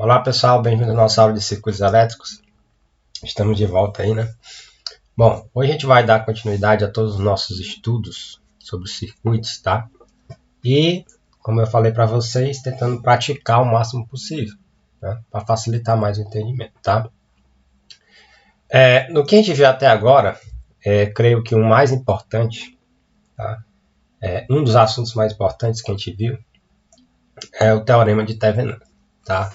Olá pessoal, bem-vindo à nossa aula de circuitos elétricos. Estamos de volta aí, né? Bom, hoje a gente vai dar continuidade a todos os nossos estudos sobre os circuitos, tá? E, como eu falei para vocês, tentando praticar o máximo possível, né? Para facilitar mais o entendimento, tá? No que a gente viu até agora, creio que o mais importante, tá? Um dos assuntos mais importantes que a gente viu é o Teorema de Thevenin, tá?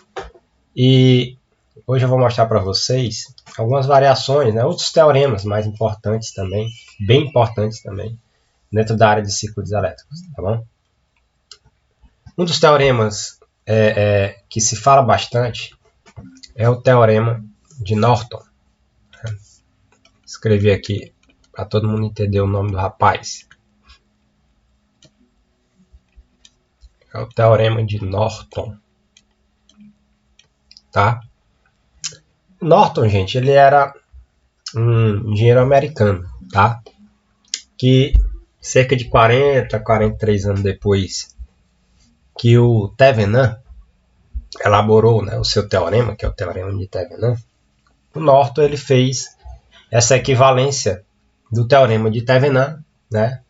E hoje eu vou mostrar para vocês algumas variações, né, outros teoremas mais importantes também, bem importantes também, dentro da área de circuitos elétricos, tá bom? Um dos teoremas que se fala bastante é o Teorema de Norton. Escrevi aqui para todo mundo entender o nome do rapaz. É o Teorema de Norton, tá? Norton, gente, ele era um engenheiro americano, tá? Que cerca de 43 anos depois que o Thevenin elaborou, né, o seu teorema, que é o Teorema de Thevenin, o Norton ele fez essa equivalência do Teorema de Thevenin, né,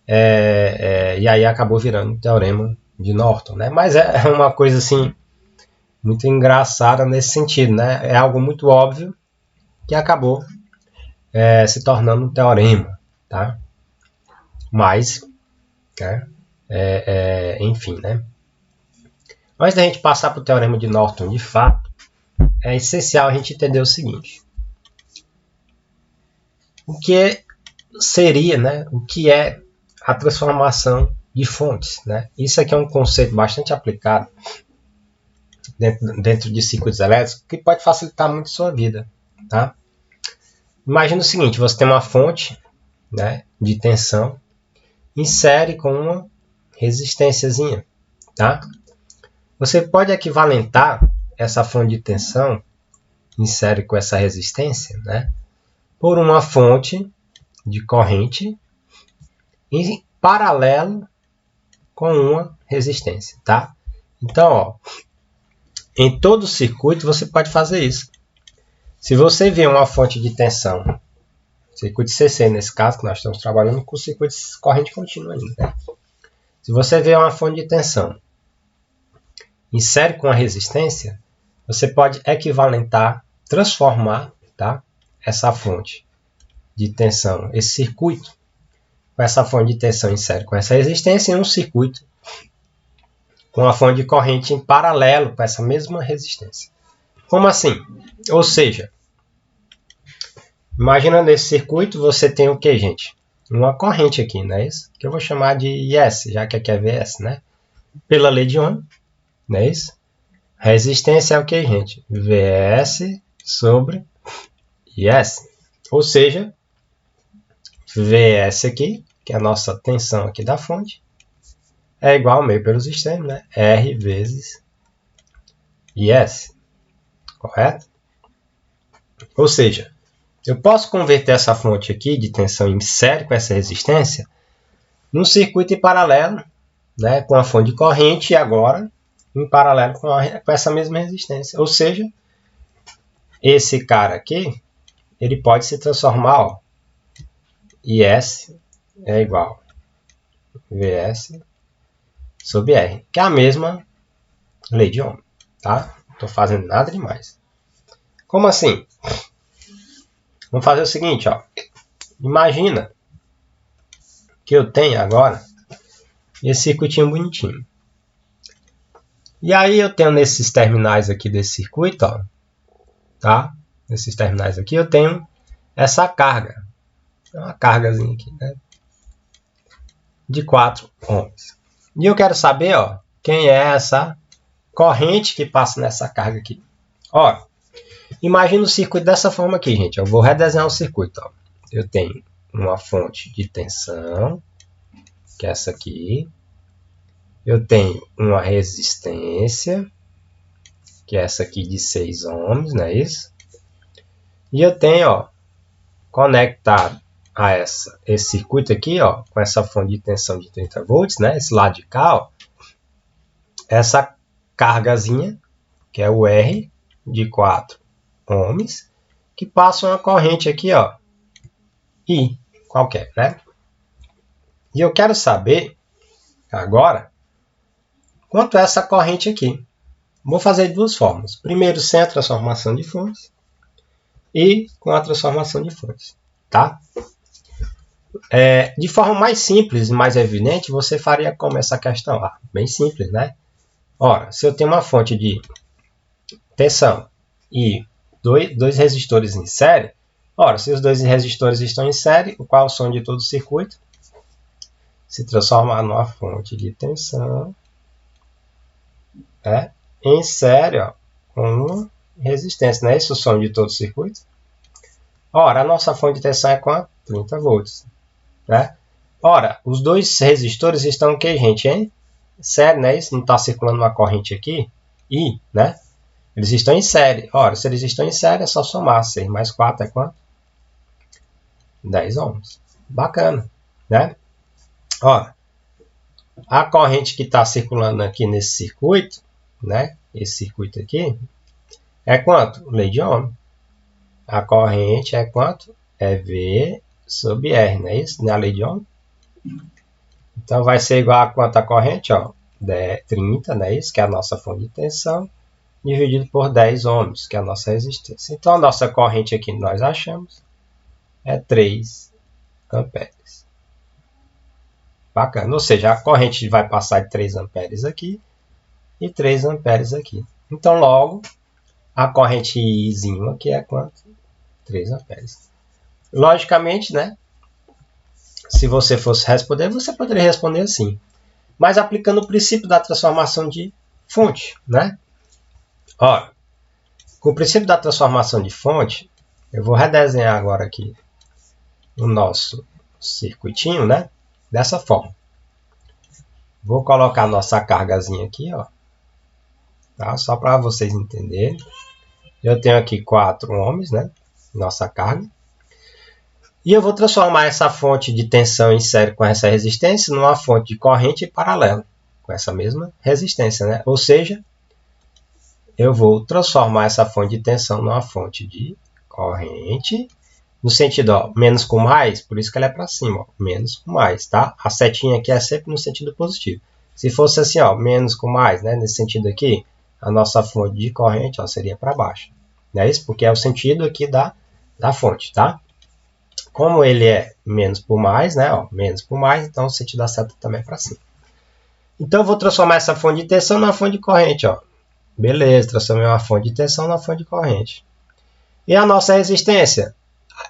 e aí acabou virando o Teorema de Norton, né? Mas é uma coisa assim muito engraçada nesse sentido, né? É algo muito óbvio que acabou se tornando um teorema, tá? Mas, né, enfim, né? Antes da gente passar para o Teorema de Norton de fato, é essencial a gente entender o seguinte: o que seria, né, o que é a transformação de fontes, né? Isso aqui é um conceito bastante aplicado dentro de circuitos elétricos que pode facilitar muito a sua vida, tá? Imagina o seguinte: você tem uma fonte, né, de tensão, insere com uma resistênciazinha, tá? Você pode equivalentar essa fonte de tensão, insere com essa resistência, né, por uma fonte de corrente em paralelo com uma resistência, tá? Então, ó, em todo circuito você pode fazer isso. Se você vê uma fonte de tensão, circuito CC nesse caso, que nós estamos trabalhando com circuito de corrente contínua ainda, né? Se você vê uma fonte de tensão, insere com a resistência, você pode equivalentar, transformar, tá, essa fonte de tensão, esse circuito, com essa fonte de tensão insere com essa resistência em um circuito com a fonte de corrente em paralelo com essa mesma resistência. Como assim? Ou seja, imagina nesse circuito você tem o que, gente? Uma corrente aqui, não é isso? Que eu vou chamar de IS, já que aqui é VS, né? Pela lei de Ohm, não é isso? Resistência é o que, gente? VS sobre IS. Ou seja, VS aqui, que é a nossa tensão aqui da fonte, é igual ao meio pelos extremos, né? R vezes IS. Correto? Ou seja, eu posso converter essa fonte aqui de tensão em série com essa resistência num circuito em paralelo, né, com a fonte de corrente e agora em paralelo com essa mesma resistência. Ou seja, esse cara aqui, ele pode se transformar, ó, IS é igual a VS sobre R, que é a mesma lei de Ohm, tá? Não estou fazendo nada demais. Como assim? Vamos fazer o seguinte, ó. Imagina que eu tenho agora esse circuitinho bonitinho. E aí eu tenho nesses terminais aqui desse circuito, ó, tá? Nesses terminais aqui eu tenho essa carga. Uma cargazinha aqui, né? De 4 ohms. E eu quero saber, ó, quem é essa corrente que passa nessa carga aqui. Ó, imagina o circuito dessa forma aqui, gente. Eu vou redesenhar o circuito, ó. Eu tenho uma fonte de tensão, que é essa aqui. Eu tenho uma resistência, que é essa aqui de 6 ohms, não é isso? E eu tenho, ó, conectado a esse circuito aqui, ó, com essa fonte de tensão de 30 volts, né? Esse lado de cá, ó, essa cargazinha que é o R de 4 ohms, que passa uma corrente aqui, ó, I, qualquer, né? E eu quero saber, agora, quanto é essa corrente aqui. Vou fazer de duas formas. Primeiro, sem a transformação de fontes e com a transformação de fontes, tá? De forma mais simples e mais evidente, você faria como essa questão? Bem simples, né? Ora, se eu tenho uma fonte de tensão e dois resistores em série, ora, se os dois resistores estão em série, qual é o som de todo o circuito? Se transformar numa fonte de tensão em série, ó, com uma resistência. Não é esse o som de todo o circuito? Ora, a nossa fonte de tensão é quanto? 30 volts. Né? Ora, os dois resistores estão o que, gente? Em série, né? Isso não está circulando uma corrente aqui? I, né? Eles estão em série. Ora, se eles estão em série, é só somar. 6 mais 4 é quanto? 10 ohms. Bacana, né? Ora, a corrente que está circulando aqui nesse circuito, né? Esse circuito aqui, é quanto? Lei de Ohm. A corrente é quanto? É V sobre R, não é isso? Não é a lei de Ohm? Então, vai ser igual a quanto a corrente? Ó, 30, não é isso? Que é a nossa fonte de tensão, dividido por 10 ohms, que é a nossa resistência. Então, a nossa corrente aqui, nós achamos, é 3 amperes. Bacana. Ou seja, a corrente vai passar de 3 amperes aqui e 3 amperes aqui. Então, logo, a corrente Izinho aqui é quanto? 3 amperes. Logicamente, né? Se você fosse responder, você poderia responder assim. Mas aplicando o princípio da transformação de fonte, né? Ora, com o princípio da transformação de fonte, eu vou redesenhar agora aqui o nosso circuitinho, né? Dessa forma. Vou colocar a nossa cargazinha aqui, ó. Tá? Só para vocês entenderem. Eu tenho aqui 4 ohms, né? Nossa carga. E eu vou transformar essa fonte de tensão em série com essa resistência numa fonte de corrente paralela, com essa mesma resistência, né? Ou seja, eu vou transformar essa fonte de tensão numa fonte de corrente, no sentido, ó, menos com mais, por isso que ela é para cima, ó, menos com mais, tá? A setinha aqui é sempre no sentido positivo. Se fosse assim, ó, menos com mais, né? Nesse sentido aqui, a nossa fonte de corrente, ó, seria para baixo. Não é isso? Porque é o sentido aqui da fonte, tá? Como ele é menos por mais, né? Ó, menos por mais, então o sentido da seta também é para cima. Então, eu vou transformar essa fonte de tensão numa fonte de corrente, ó. Beleza, transformei uma fonte de tensão numa fonte de corrente. E a nossa resistência?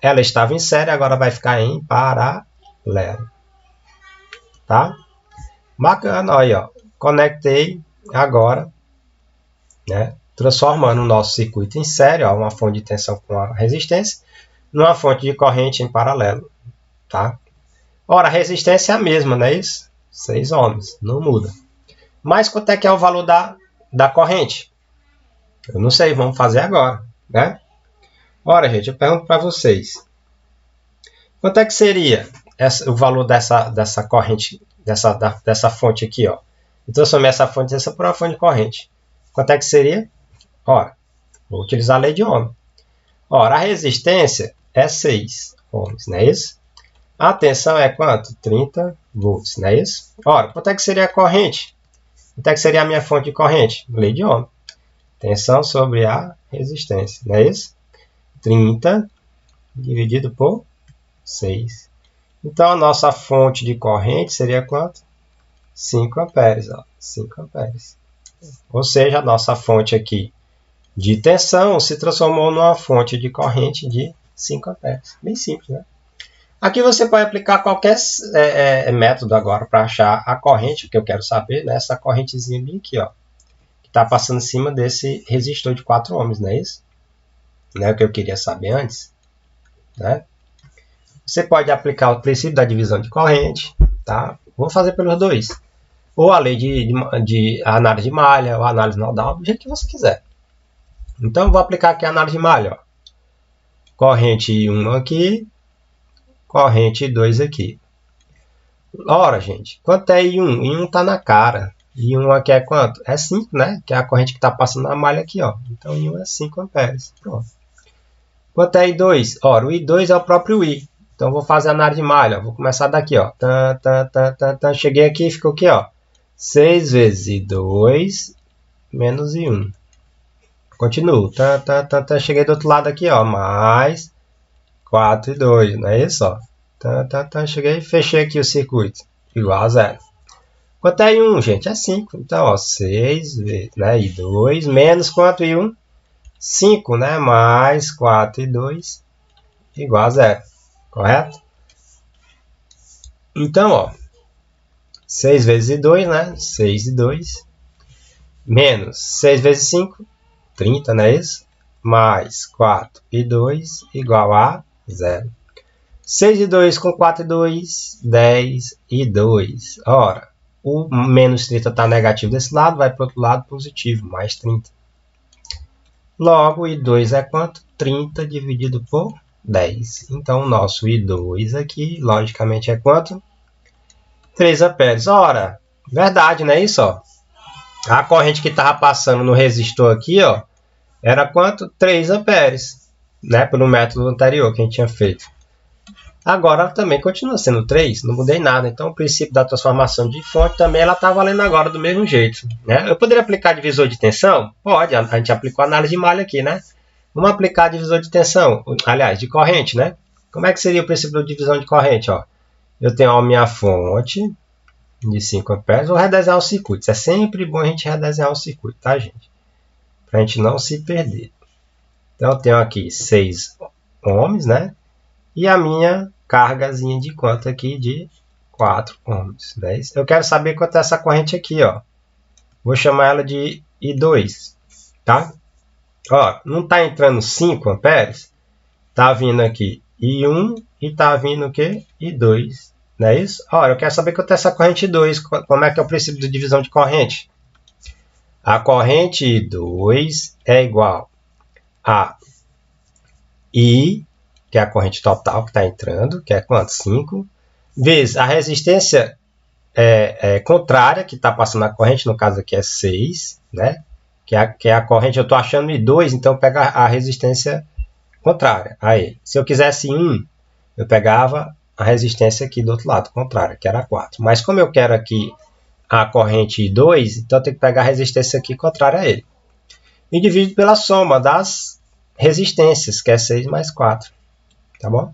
Ela estava em série, agora vai ficar em paralelo. Tá? Bacana, olha, ó. Conectei agora, né? Transformando o nosso circuito em série, ó, uma fonte de tensão com a resistência, numa fonte de corrente em paralelo, tá? Ora, a resistência é a mesma, não é isso? 6 ohms, não muda. Mas quanto é que é o valor da corrente? Eu não sei, vamos fazer agora, né? Ora, gente, eu pergunto para vocês. Quanto é que seria o valor dessa corrente, dessa fonte aqui, ó? Eu transformei essa fonte por uma fonte de corrente. Quanto é que seria? Ora, vou utilizar a lei de Ohm. Ora, a resistência é 6 ohms, não é isso? A tensão é quanto? 30 volts, não é isso? Ora, quanto é que seria a corrente? Quanto é que seria a minha fonte de corrente? Lei de Ohm. Tensão sobre a resistência, não é isso? 30 dividido por 6. Então, a nossa fonte de corrente seria quanto? 5 amperes. Ó, 5 amperes. Ou seja, a nossa fonte aqui de tensão se transformou numa fonte de corrente de 5 amperes. Bem simples, né? Aqui você pode aplicar qualquer método agora para achar a corrente, que eu quero saber, né? Essa correntezinha bem aqui, ó, que está passando em cima desse resistor de 4 ohms, não é isso? Não é o que eu queria saber antes, né? Você pode aplicar o princípio da divisão de corrente, tá? Vou fazer pelos dois. Ou a lei de análise de malha, ou a análise nodal, do jeito que você quiser. Então, eu vou aplicar aqui a análise de malha, ó. Corrente 1 aqui, corrente 2 aqui. Ora, gente, quanto é I1? I1 está na cara. I1 aqui é quanto? É 5, né? Que é a corrente que está passando na malha aqui, ó. Então, I1 é 5 amperes. Pronto. Quanto é I2? Ora, o I2 é o próprio I. Então, eu vou fazer a análise de malha. Vou começar daqui, ó. Cheguei aqui e ficou aqui, ó. 6 vezes I2 menos I1. Continuo. Cheguei do outro lado aqui, ó. Mais 4 I2. Não é isso, ó? Cheguei e fechei aqui o circuito. Igual a 0. Quanto é I1, gente? É 5. Então, ó, 6 vezes, né? I2 menos quanto I1? 5, né? Mais 4 I2 igual a 0. Correto? Então, ó, 6 vezes I2, né? 6 I2 menos 6 vezes 5, 30, não é isso? Mais 4 I2 igual a 0. 6 I2 com 4 I2, 10 I2. Ora, o menos 30 está negativo desse lado, vai para o outro lado positivo, mais 30. Logo, I2 é quanto? 30 dividido por 10. Então, o nosso I2 aqui, logicamente, é quanto? 3 amperes. Ora, verdade, não é isso? Ó? A corrente que estava passando no resistor aqui, ó, era quanto? 3 amperes, né? Pelo método anterior que a gente tinha feito. Agora também continua sendo 3, não mudei nada. Então o princípio da transformação de fonte também ela está valendo agora do mesmo jeito. Né? Eu poderia aplicar divisor de tensão? Pode, a gente aplicou análise de malha aqui, né? Vamos aplicar divisor de tensão, aliás, de corrente, né? Como é que seria o princípio de divisão de corrente? Ó? Eu tenho a minha fonte de 5 amperes, vou redesenhar o circuito. É sempre bom a gente redesenhar o circuito, tá, gente? Para a gente não se perder. Então eu tenho aqui 6 ohms, né? E a minha cargazinha de quanto aqui? De 4 ohms. Né? Eu quero saber quanto é essa corrente aqui. Ó. Vou chamar ela de I2. Tá? Ó, não está entrando 5 amperes? Está vindo aqui I1 e está vindo o quê? I2. Não é isso? Ora, eu quero saber quanto é essa corrente I2. Como é que é o princípio de divisão de corrente? A corrente I2 é igual a I, que é a corrente total que está entrando, que é quanto? 5, vezes a resistência contrária que está passando a corrente, no caso aqui é 6, né? Que é a corrente, eu estou achando I2, então eu pego a resistência contrária a ele. Se eu quisesse 1, eu pegava a resistência aqui do outro lado, contrária, que era 4. Mas como eu quero aqui a corrente I2, então eu tenho que pegar a resistência aqui contrária a ele. E divido pela soma das resistências, que é 6 mais 4. Tá bom?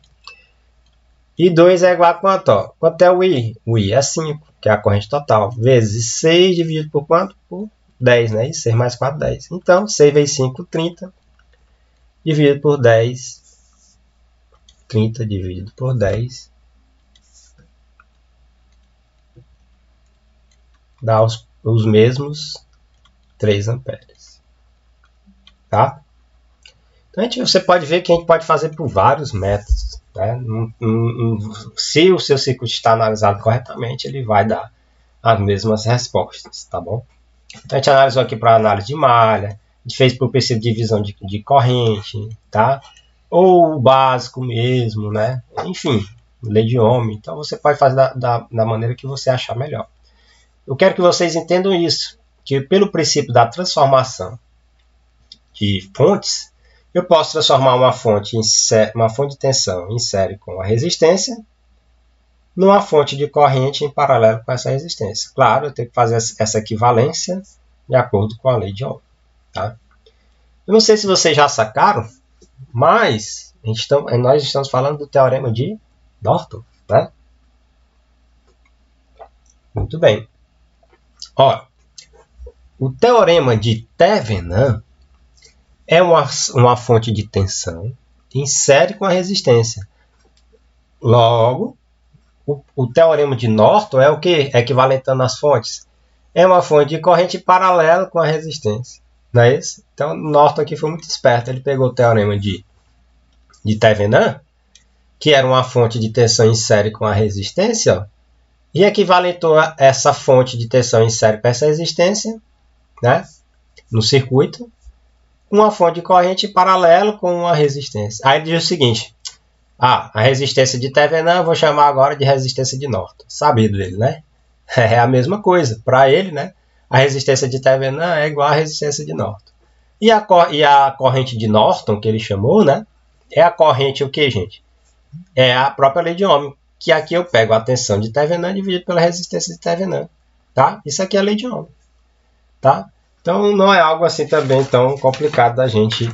I2 é igual a quanto? Ó? Quanto é o I? O I é 5, que é a corrente total, vezes 6 dividido por quanto? Por 10, né? 6 mais 4, 10. Então, 6 vezes 5, 30. Dividido por 10. 30 dividido por 10. Dá os mesmos 3 amperes. Tá? Então, você pode ver que a gente pode fazer por vários métodos. Né? Se o seu circuito está analisado corretamente, ele vai dar as mesmas respostas, tá bom? Então, a gente analisou aqui para análise de malha, a gente fez por princípio de divisão de corrente, tá? Ou o básico mesmo, né? Enfim, lei de Ohm. Então, você pode fazer da maneira que você achar melhor. Eu quero que vocês entendam isso, que pelo princípio da transformação de fontes, eu posso transformar uma fonte de tensão em série com a resistência numa fonte de corrente em paralelo com essa resistência. Claro, eu tenho que fazer essa equivalência de acordo com a lei de Ohm. Tá? Eu não sei se vocês já sacaram, mas nós estamos falando do teorema de Norton. Né? Muito bem. Ó, o teorema de Thevenin é uma fonte de tensão em série com a resistência. Logo, o teorema de Norton é o que? Equivalentando as fontes. É uma fonte de corrente paralela com a resistência. Não é isso? Então, Norton aqui foi muito esperto. Ele pegou o teorema de Thevenin, que era uma fonte de tensão em série com a resistência, ó, e equivalentou essa fonte de tensão em série com essa resistência, né, no circuito, uma fonte de corrente paralelo com uma resistência. Aí ele diz o seguinte: a resistência de Thevenin eu vou chamar agora de resistência de Norton. Sabido dele, né? É a mesma coisa. Para ele, né? A resistência de Thevenin é igual à resistência de Norton. E a corrente de Norton, que ele chamou, né? É a corrente o que, gente? É a própria lei de Ohm, que aqui eu pego a tensão de Thevenin dividido pela resistência de Thevenin, tá? Isso aqui é a lei de Ohm, tá? Então não é algo assim também tão complicado da gente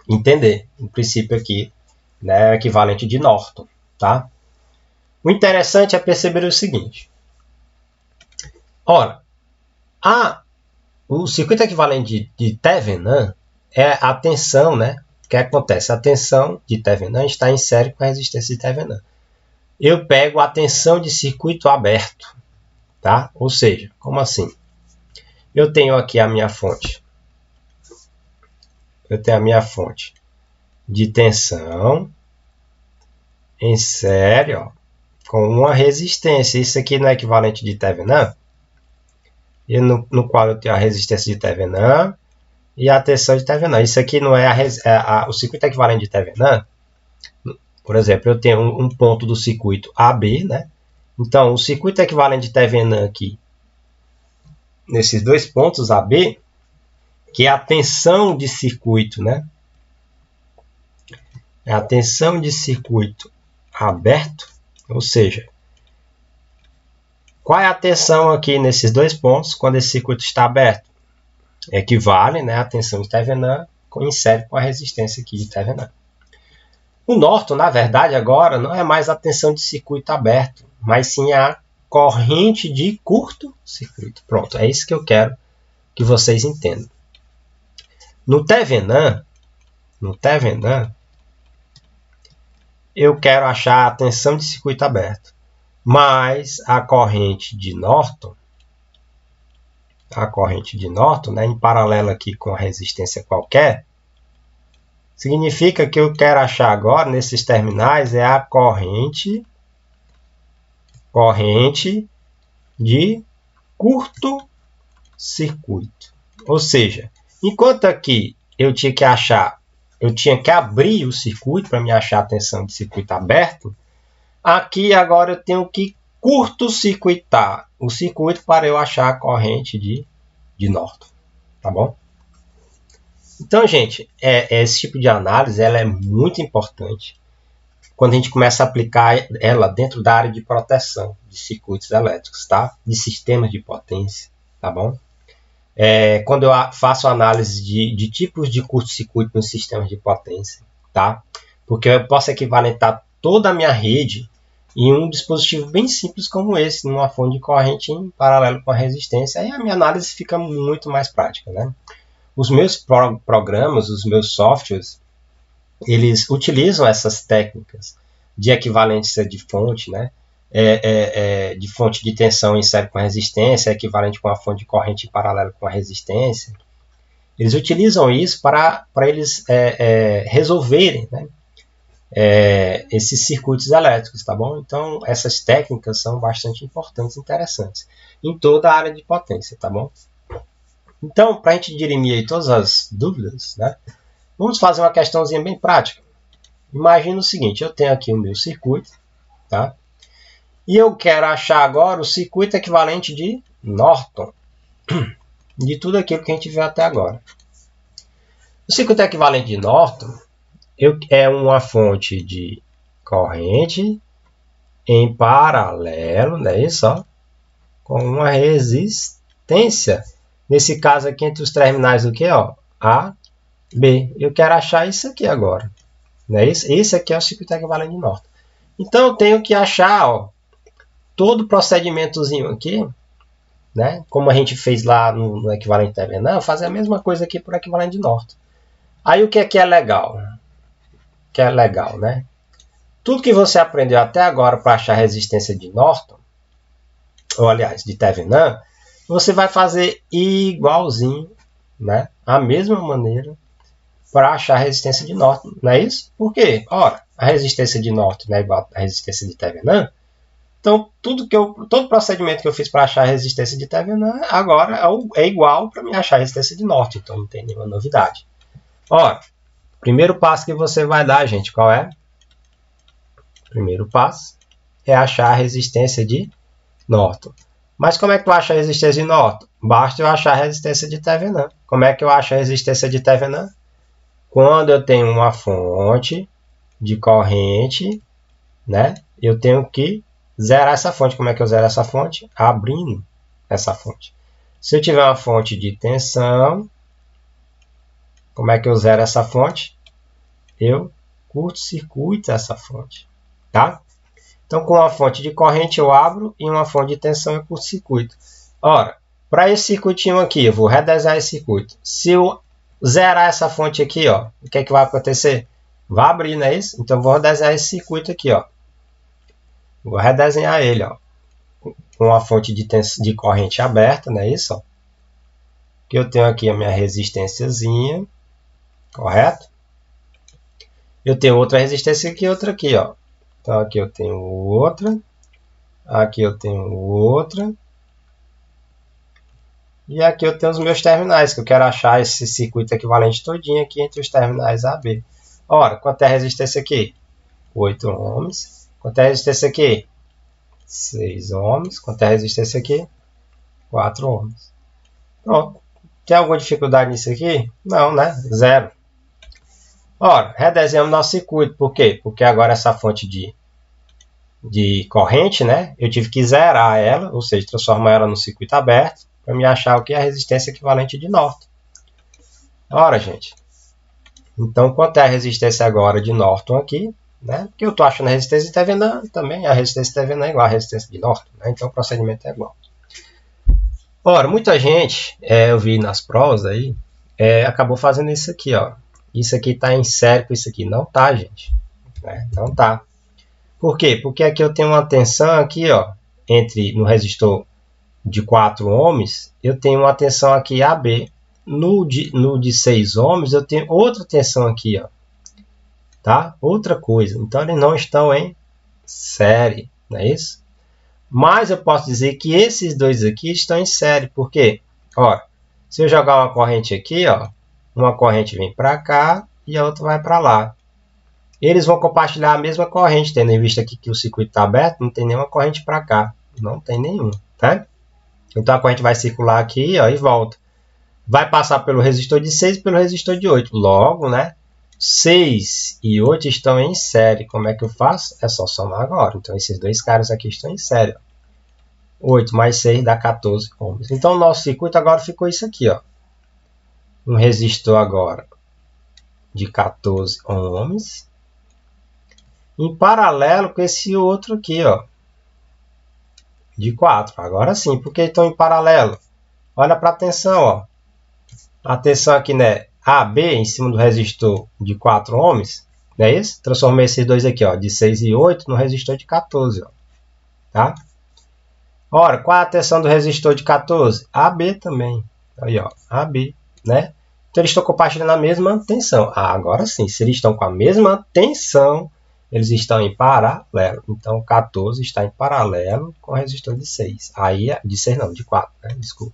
entender. O princípio aqui, né, é equivalente de Norton, tá? O interessante é perceber o seguinte. Ora, o circuito equivalente de Thevenin é a tensão, né? O que acontece? A tensão de Thevenin está em série com a resistência de Thevenin. Eu pego a tensão de circuito aberto, tá? Ou seja, como assim? Eu tenho aqui a minha fonte. Eu tenho a minha fonte de tensão em série, ó, com uma resistência. Isso aqui não é equivalente de Thevenin? E no qual eu tenho a resistência de Thevenin e a tensão de Thevenin. Isso aqui não é o circuito equivalente de Thevenin? Por exemplo, eu tenho um ponto do circuito AB, né? Então, o circuito equivalente de Thevenin aqui, nesses dois pontos AB, que é a tensão de circuito, né? É a tensão de circuito aberto, ou seja, qual é a tensão aqui nesses dois pontos quando esse circuito está aberto? Equivale, né, a tensão de Thevenin em série com a resistência aqui de Thevenin. O Norton, na verdade, agora não é mais a tensão de circuito aberto, mas sim a corrente de curto circuito. Pronto, é isso que eu quero que vocês entendam. No Thevenin, eu quero achar a tensão de circuito aberto, mas a corrente de Norton, né, em paralelo aqui com a resistência qualquer, significa que eu quero achar agora, nesses terminais, é a corrente de curto circuito. Ou seja, enquanto aqui eu tinha que abrir o circuito para me achar a tensão de circuito aberto, aqui agora eu tenho que curto-circuitar o circuito para eu achar a corrente de Norton. Tá bom? Então, gente, esse tipo de análise ela é muito importante quando a gente começa a aplicar ela dentro da área de proteção de circuitos elétricos, tá? De sistemas de potência, tá bom? Quando eu faço análise de tipos de curto-circuito nos sistemas de potência, tá? Porque eu posso equivalentar toda a minha rede em um dispositivo bem simples como esse, numa fonte de corrente em paralelo com a resistência, aí a minha análise fica muito mais prática, né? Os meus programas, os meus softwares, eles utilizam essas técnicas de equivalência de fonte, né? De fonte de tensão em série com a resistência, equivalente com a fonte de corrente em paralelo com a resistência. Eles utilizam isso para eles resolverem, né? Esses circuitos elétricos, tá bom? Então, essas técnicas são bastante importantes e interessantes em toda a área de potência, tá bom? Então, para a gente dirimir aí todas as dúvidas, né? Vamos fazer uma questãozinha bem prática. Imagina o seguinte, eu tenho aqui o meu circuito, tá? E eu quero achar agora o circuito equivalente de Norton, de tudo aquilo que a gente viu até agora. O circuito equivalente de Norton é uma fonte de corrente em paralelo, né? Isso, ó, com uma resistência. Nesse caso aqui, entre os terminais do que? Ó, A, B. Eu quero achar isso aqui agora. Né? Esse aqui é o circuito equivalente de Norton. Então, eu tenho que achar, ó, todo o procedimentozinho aqui, né? Como a gente fez lá no equivalente de Thevenin, fazer a mesma coisa aqui para o equivalente de Norton. Aí, o que é legal? Que é legal, né? Tudo que você aprendeu até agora para achar a resistência de Norton, ou aliás, de Thevenin, você vai fazer igualzinho, né? A mesma maneira para achar a resistência de Norton, não é isso? Por quê? Ora, a resistência de Norton não é igual à resistência de Thevenin, então todo procedimento que eu fiz para achar a resistência de Thevenin agora é igual para me achar a resistência de Norton, então não tem nenhuma novidade. Ora, primeiro passo que você vai dar, gente, qual é? Primeiro passo é achar a resistência de Norton. Mas como é que eu acho a resistência de Norton? Basta eu achar a resistência de Thevenin. Como é que eu acho a resistência de Thevenin? Quando eu tenho uma fonte de corrente, né, eu tenho que zerar essa fonte. Como é que eu zero essa fonte? Abrindo essa fonte. Se eu tiver uma fonte de tensão, como é que eu zero essa fonte? Eu curto-circuito essa fonte, tá? Então, com uma fonte de corrente eu abro e uma fonte de tensão eu curto-circuito. Ora, para esse circuitinho aqui, eu vou redesenhar esse circuito. Se eu zerar essa fonte aqui, ó, o que é que vai acontecer? Vai abrir, não é isso? Então, eu vou redesenhar esse circuito aqui, ó. Vou redesenhar ele, ó, com a fonte de corrente aberta, não é isso? Ó. Que eu tenho aqui a minha resistênciazinha, correto? Eu tenho outra resistência aqui e outra aqui, ó. Então, aqui eu tenho outra, aqui eu tenho outra, e aqui eu tenho os meus terminais, que eu quero achar esse circuito equivalente todinho aqui entre os terminais A e B. Ora, quanto é a resistência aqui? 8 ohms. Quanto é a resistência aqui? 6 ohms. Quanto é a resistência aqui? 4 ohms. Pronto. Tem alguma dificuldade nisso aqui? Não, né? Zero. Ora, redesenhamos nosso circuito. Por quê? Porque agora essa fonte de corrente, né? Eu tive que zerar ela, ou seja, transformar ela no circuito aberto, para me achar o que é a resistência equivalente de Norton. Ora, gente. Então, quanto é a resistência agora de Norton aqui? Né? Porque eu estou achando a resistência de Thevenin também. A resistência de Thevenin é igual à resistência de Norton. Né? Então, o procedimento é igual. Ora, muita gente, eu vi nas provas aí, acabou fazendo isso aqui, ó. Isso aqui está em série com isso aqui. Não tá, gente. Né? Não tá. Por quê? Porque aqui eu tenho uma tensão aqui, ó, no resistor de 4 ohms, eu tenho uma tensão aqui AB. No de 6 ohms, eu tenho outra tensão aqui, ó. Tá? Outra coisa. Então, eles não estão em série, não é isso? Mas eu posso dizer que esses dois aqui estão em série. Por quê? Ora, se eu jogar uma corrente aqui, ó, uma corrente vem para cá e a outra vai para lá. Eles vão compartilhar a mesma corrente, tendo em vista aqui que o circuito está aberto, não tem nenhuma corrente para cá. Não tem nenhuma, tá? Então, a corrente vai circular aqui, ó, e volta. Vai passar pelo resistor de 6 e pelo resistor de 8. Logo, né? 6 e 8 estão em série. Como é que eu faço? É só somar agora. Então, esses dois caras aqui estão em série. 8 mais 6 dá 14 ohms. Então, o nosso circuito agora ficou isso aqui, ó. Um resistor agora de 14 ohms. Em paralelo com esse outro aqui, ó. De 4. Agora sim, porque estão em paralelo. Olha para a tensão, ó. A tensão aqui, né? AB em cima do resistor de 4 ohms, não é isso? Transformei esses dois aqui, ó, de 6 e 8 no resistor de 14, ó, tá? Ora, qual é a tensão do resistor de 14? AB também, aí, ó, AB, né? Então, eles estão compartilhando a mesma tensão. Ah, agora sim, se eles estão com a mesma tensão, eles estão em paralelo. Então, 14 está em paralelo com o resistor de 6. Aí, de 6 não, de 4, né? Desculpa.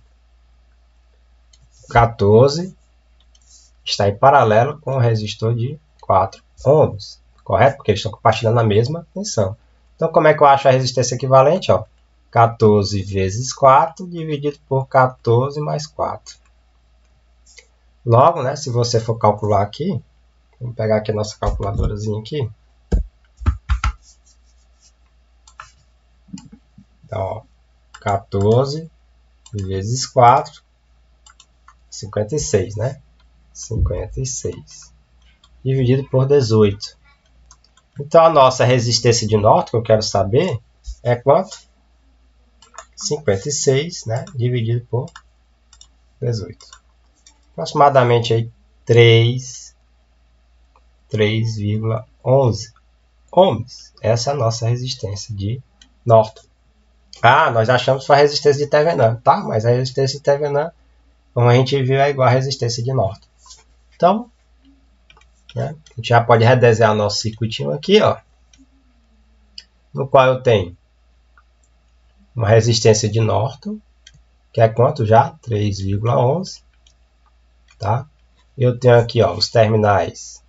14 está em paralelo com o resistor de 4 ohms, correto? Porque eles estão compartilhando a mesma tensão. Então, como é que eu acho a resistência equivalente? Ó, 14 vezes 4 dividido por 14 mais 4. Logo, né, se você for calcular aqui, vamos pegar aqui a nossa calculadorazinha aqui. Então, ó, 14 vezes 4, 56, né? 56. Dividido por 18. Então, a nossa resistência de Norton, que eu quero saber, é quanto? 56, né? Dividido por 18. Aproximadamente aí 3,11 ohms. Essa é a nossa resistência de Norton. Ah, nós achamos que foi a resistência de Thevenin, tá? Mas a resistência de Thevenin, como a gente viu, é igual à resistência de Norton. Então, né, a gente já pode redesenhar nosso circuitinho aqui, ó, no qual eu tenho uma resistência de Norton, que é quanto já? 3,11. Tá? Eu tenho aqui, ó, os terminais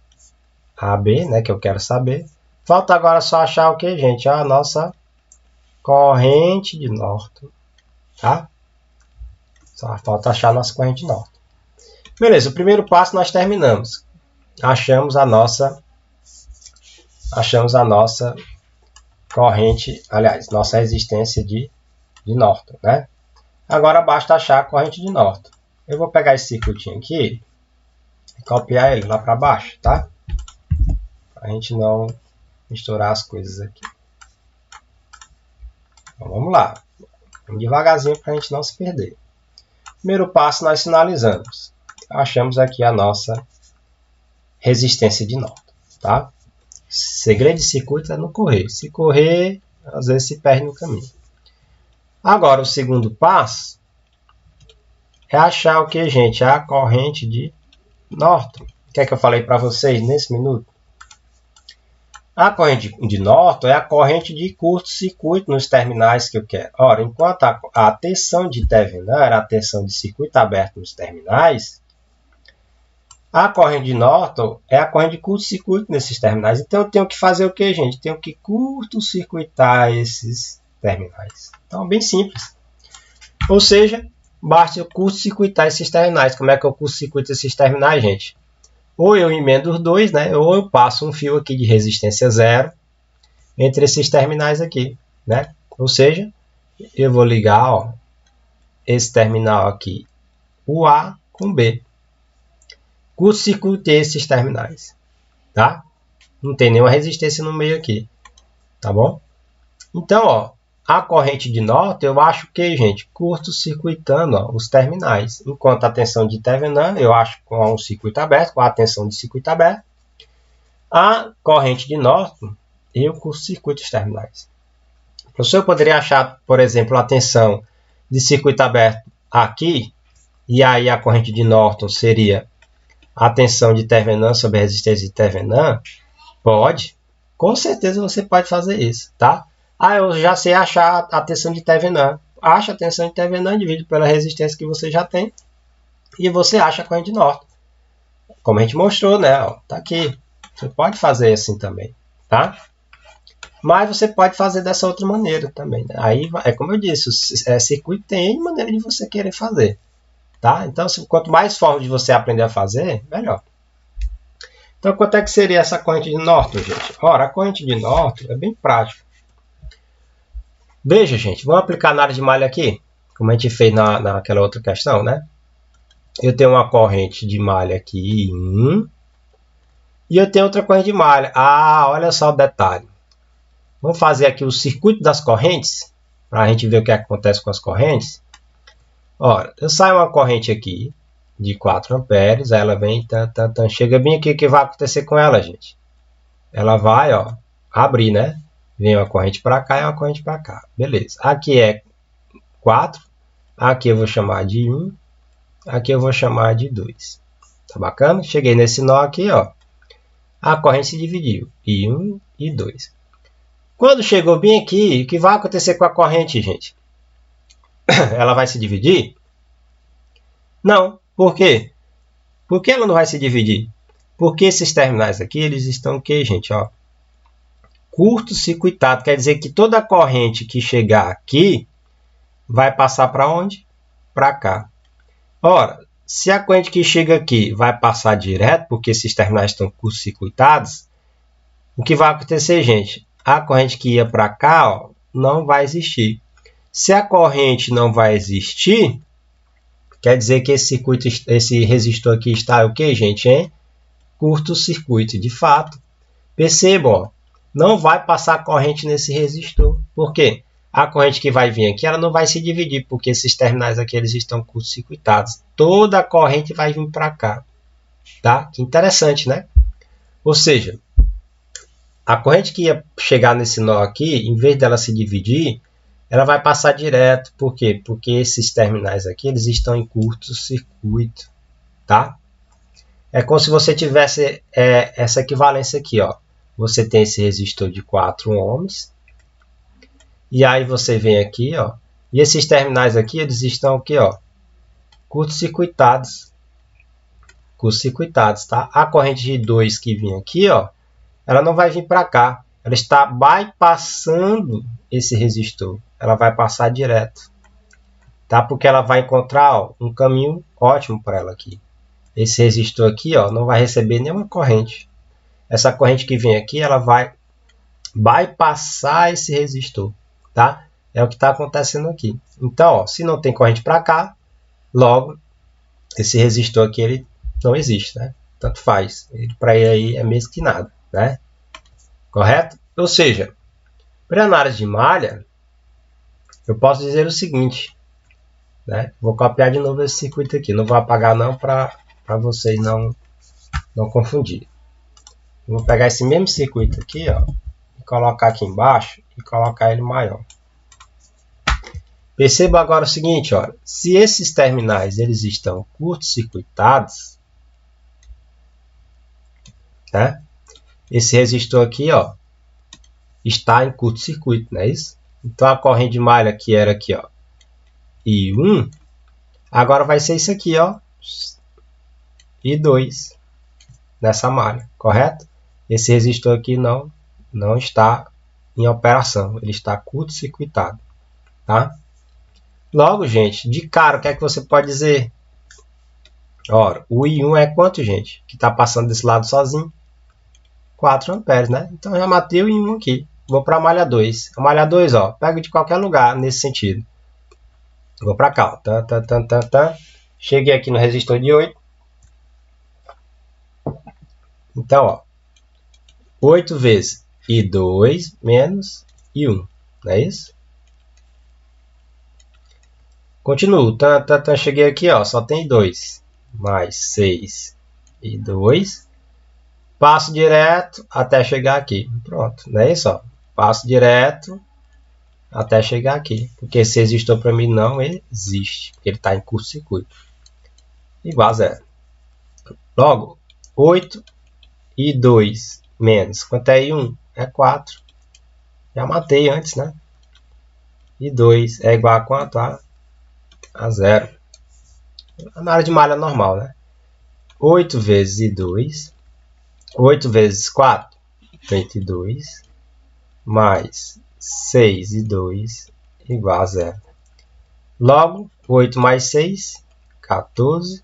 AB, né, que eu quero saber. Falta agora só achar o que, gente? A nossa corrente de Norton. tá? Só falta achar a nossa corrente de norte. Beleza, o primeiro passo nós terminamos. Achamos a nossa corrente, aliás, nossa resistência de Norton, né? Agora basta achar a corrente de Norton. Eu vou pegar esse circuitinho aqui e copiar ele lá para baixo, tá? Para a gente não misturar as coisas aqui. Então, vamos lá. Vamos devagarzinho para a gente não se perder. Primeiro passo nós sinalizamos. Achamos aqui a nossa resistência de Norton, tá? Segredo de circuito é não correr. Se correr, às vezes se perde no caminho. Agora, o segundo passo é achar o que, gente? A corrente de Norton. O que é que eu falei para vocês nesse minuto? A corrente de Norton é a corrente de curto-circuito nos terminais que eu quero. Ora, enquanto a tensão de Thevenin era a tensão de circuito aberto nos terminais, a corrente de Norton é a corrente de curto-circuito nesses terminais. Então, eu tenho que fazer o que, gente? Tenho que curto-circuitar esses terminais. Então, bem simples. Ou seja, basta eu curto-circuitar esses terminais. Como é que eu curto-circuito esses terminais, gente? Ou eu emendo os dois, né? Ou eu passo um fio aqui de resistência zero entre esses terminais aqui, né? Ou seja, eu vou ligar, ó, esse terminal aqui, o A com B. Curto-circuitei esses terminais, tá? Não tem nenhuma resistência no meio aqui, tá bom? Então, ó, a corrente de Norton, eu acho que, gente, curto-circuitando os terminais. Enquanto a tensão de Thevenin, eu acho com um circuito aberto, com a tensão de circuito aberto. A corrente de Norton, eu curto-circuito os terminais. Professor, eu poderia achar, por exemplo, a tensão de circuito aberto aqui, e aí a corrente de Norton seria a tensão de Thevenin sobre a resistência de Thevenin? Pode. Com certeza você pode fazer isso, tá? Ah, eu já sei achar a tensão de Thevenin. Acha a tensão de Thevenin, divide pela resistência que você já tem, e você acha a corrente de Norton. Como a gente mostrou, né? Ó, tá aqui. Você pode fazer assim também, tá? Mas você pode fazer dessa outra maneira também, né? Aí, é como eu disse, o circuito tem N maneira de você querer fazer, tá? Então, quanto mais forma de você aprender a fazer, melhor. Então, quanto é que seria essa corrente de Norton, gente? Ora, a corrente de Norton é bem prática. Veja, gente, vamos aplicar análise de malha aqui, como a gente fez naquela outra questão, né? Eu tenho uma corrente de malha aqui, e eu tenho outra corrente de malha. Ah, olha só o detalhe. Vamos fazer aqui o circuito das correntes, para a gente ver o que acontece com as correntes. Ora, eu saio uma corrente aqui, de 4 amperes, ela vem, chega bem aqui, o que vai acontecer com ela, gente? Ela vai, ó, abrir, né? Vem uma corrente para cá e uma corrente para cá. Beleza. Aqui é 4, aqui eu vou chamar de 1, aqui eu vou chamar de 2. Tá bacana? Cheguei nesse nó aqui, ó. A corrente se dividiu, e 1 e 2. Quando chegou bem aqui, o que vai acontecer com a corrente, gente? Ela vai se dividir? Não. Por quê? Por que ela não vai se dividir? Porque esses terminais aqui, eles estão o quê, gente? Ó, curto-circuitado. Quer dizer que toda a corrente que chegar aqui vai passar para onde? Para cá. Ora, se a corrente que chega aqui vai passar direto, porque esses terminais estão curto-circuitados, o que vai acontecer, gente? A corrente que ia para cá, ó, não vai existir. Se a corrente não vai existir, quer dizer que esse resistor aqui está o quê, gente? Em curto-circuito. De fato, percebam, ó, não vai passar corrente nesse resistor. Por quê? A corrente que vai vir aqui, ela não vai se dividir, porque esses terminais aqui eles estão curto-circuitados. Toda a corrente vai vir para cá. Tá? Que interessante, né? Ou seja, a corrente que ia chegar nesse nó aqui, em vez dela se dividir, ela vai passar direto. Por quê? Porque esses terminais aqui eles estão em curto-circuito. Tá? É como se você tivesse essa equivalência aqui. Ó. Você tem esse resistor de 4 ohms. E aí você vem aqui. Ó, e esses terminais aqui eles estão aqui, ó, curto-circuitados. Curto-circuitados. Tá? A corrente de 2 que vem aqui, ó, ela não vai vir para cá. Ela está bypassando esse resistor. Ela vai passar direto. tá? Porque ela vai encontrar, ó, um caminho ótimo para ela aqui. Esse resistor aqui, ó, não vai receber nenhuma corrente. Essa corrente que vem aqui, ela vai bypassar esse resistor, tá? É o que está acontecendo aqui. Então, ó, se não tem corrente para cá, logo esse resistor aqui ele não existe, né? Tanto faz. Para ele aí é mesmo que nada, né? Correto? Ou seja, para análise de malha, eu posso dizer o seguinte, né? Vou copiar de novo esse circuito aqui. Não vou apagar não para vocês não confundirem. Vou pegar esse mesmo circuito aqui, ó, e colocar aqui embaixo e colocar ele maior. Perceba agora o seguinte, olha, se esses terminais eles estão curto-circuitados, né? Esse resistor aqui, ó, está em curto-circuito, não é isso? Então a corrente de malha que era aqui, ó, I1, agora vai ser isso aqui, ó, I2 nessa malha, correto? Esse resistor aqui não está em operação, ele está curto-circuitado, tá? Logo, gente, de cara, o que é que você pode dizer? Ora, o I1 é quanto, gente? Que está passando desse lado sozinho? 4 amperes, né? Então, já matei o I1 aqui. Vou para a malha 2. A malha 2, ó, pego de qualquer lugar nesse sentido. Vou para cá, ó. Tá. Cheguei aqui no resistor de 8. Então, ó, 8 vezes I2 menos I1, não é isso? Continuo, cheguei aqui, ó, só tem 2, mais 6 e 2. Passo direto até chegar aqui. Pronto, não é isso? Ó. Passo direto até chegar aqui. Porque esse resistor para mim não existe, porque ele está em curto-circuito. Igual a zero. Logo, 8 e 2 menos. Quanto é I1? É 4. Já matei antes, né? E 2 é igual a quanto? A zero. Na área de malha normal, né? 8 vezes I2. 8 vezes 4, 32. Mais 6 e 2 igual a zero. Logo, 8 mais 6, 14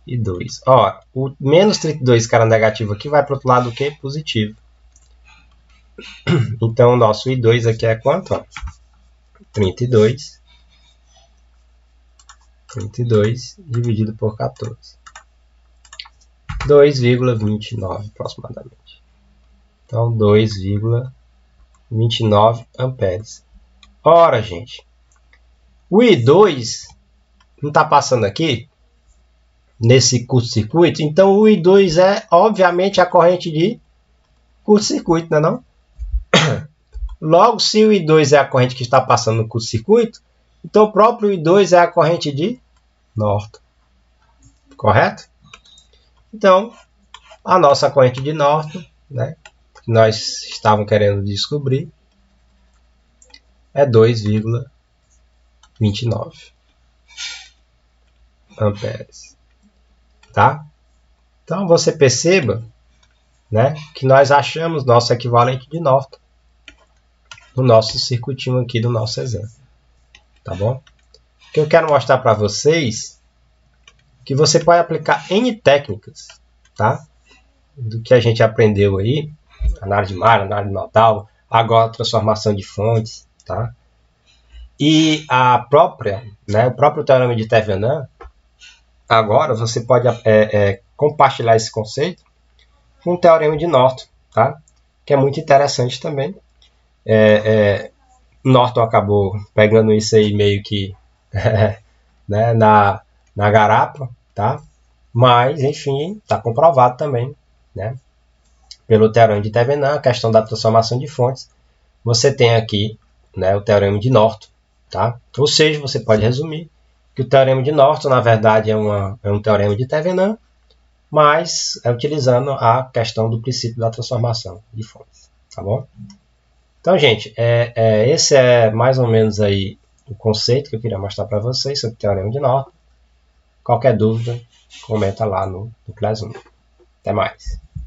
e 2. Ó, o menos 32 que era negativo aqui vai para o outro lado o quê? Positivo. Então, o nosso I2 aqui é quanto? Ó? 32. 32 dividido por 14. 2,29 aproximadamente. Então, 2,29 amperes. Ora, gente, o I2 não está passando aqui nesse curto-circuito, então o I2 é, obviamente, a corrente de curto-circuito, não é não? Logo, se o I2 é a corrente que está passando no curto-circuito, então o próprio I2 é a corrente de Norton. Correto? Então, a nossa corrente de Norton, né, que nós estávamos querendo descobrir, é 2,29 amperes. Tá? Então, você perceba, né, que nós achamos nosso equivalente de Norton no nosso circuitinho aqui do nosso exemplo. Tá bom? O que eu quero mostrar para vocês que você pode aplicar N técnicas, tá? Do que a gente aprendeu aí, análise de malha, análise nodal, agora transformação de fontes, tá? E a própria, né, o próprio teorema de Thevenin, agora você pode compartilhar esse conceito com o teorema de Norton, tá? Que é muito interessante também. Norton acabou pegando isso aí meio que né, na garapa, tá? Mas, enfim, está comprovado também, né? Pelo teorema de Thevenin, a questão da transformação de fontes. Você tem aqui, né, o teorema de Norton, tá? Ou seja, você pode resumir que o teorema de Norton, na verdade, é um teorema de Thevenin, mas é utilizando a questão do princípio da transformação de fontes, tá bom? Então, gente, esse é mais ou menos aí o conceito que eu queria mostrar para vocês sobre o teorema de Norton. Qualquer dúvida, comenta lá no Classroom. Até mais!